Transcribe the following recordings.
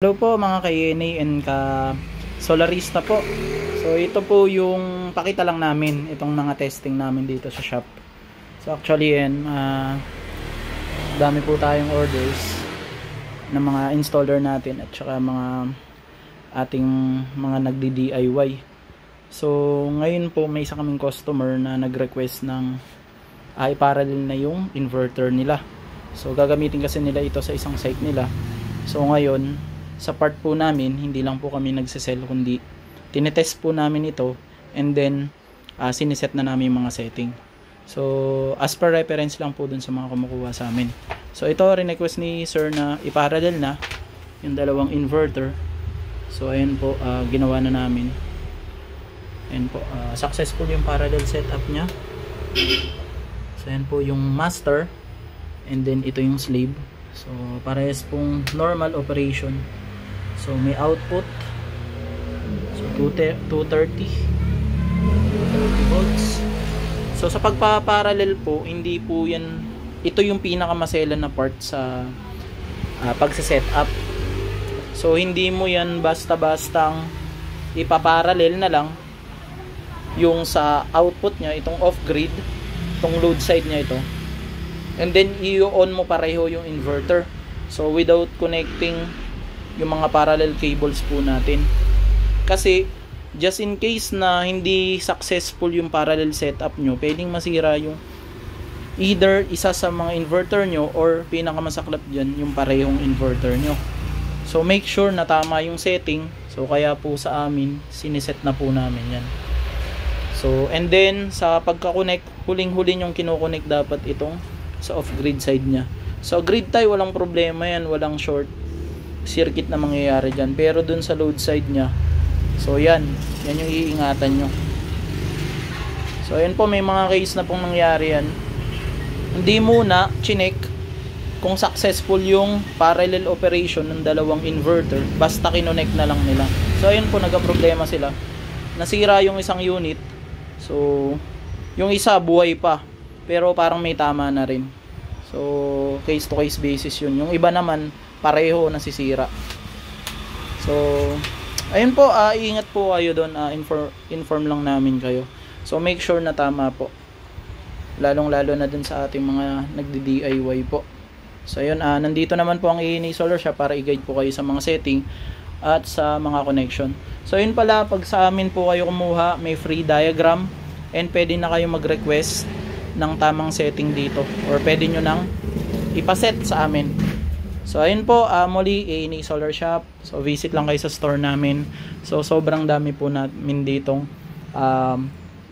Hello po mga ka-ENA and ka-Solarista po. So ito po yung pakita lang namin itong mga testing namin dito sa shop. So actually dami po tayong orders ng mga installer natin at saka mga ating mga nagdi-DIY. So ngayon po may isa kaming customer na nag-request ng i-parallel na yung inverter nila. So gagamitin kasi nila ito sa isang site nila. So ngayon sa part po namin, hindi lang po kami nagsisell kundi tinetest po namin ito and then siniset na namin yung mga setting. So as per reference lang po dun sa mga kumukuha sa amin. So ito request ni sir na iparallel na yung dalawang inverter. So ayun po, ginawa na namin. Ayun po, successful yung parallel setup nya. So ayun po yung master and then ito yung slave. So parehas pong normal operation. So may output. So 230 volts. So sa pagpaparallel po, hindi po yan, ito yung pinakamaselan na part sa pagse-setup. So hindi mo yan basta-bastang ipaparallel na lang yung sa output nya, itong off-grid, itong load side nya ito. And then i-on mo pareho yung inverter. So without connecting yung mga parallel cables po natin. Kasi just in case na hindi successful yung parallel setup nyo, pwedeng masira yung either isa sa mga inverter nyo or pinakamasaklap dyan yung parehong inverter nyo. So make sure na tama yung setting. So kaya po sa amin siniset na po namin yan. So and then sa pagka-connect, huling-huling yung kino-connect dapat itong sa off-grid side nya. So grid tie, walang problema yan, walang short circuit na mangyayari dyan. Pero dun sa load side nya, so yan yung iingatan nyo. So yan po, may mga case na pong nangyari yan. Hindi muna chinek kung successful yung parallel operation ng dalawang inverter, basta kinonect na lang nila. So ayun po, nagka-problema sila, nasira yung isang unit. So yung isa buhay pa, pero parang may tama na rin. So case to case basis yun. Yung iba naman pareho nasisira. So ayun po, iingat po kayo doon, inform lang namin kayo. So make sure na tama po, lalong lalo na dun sa ating mga nagdi-DIY po. So ayun, nandito naman po ang ENA Solar Shop para i-guide po kayo sa mga setting at sa mga connection. So yun pala, pag sa amin po kayo kumuha, may free diagram and pwede na kayo mag-request ng tamang setting dito or pwede nyo nang ipaset sa amin. So ayun po, muli ENA Solar Shop. So visit lang kayo sa store namin. So sobrang dami po namin ditong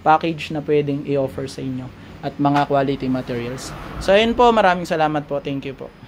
package na pwedeng i-offer sa inyo at mga quality materials. So ayun po, maraming salamat po. Thank you po.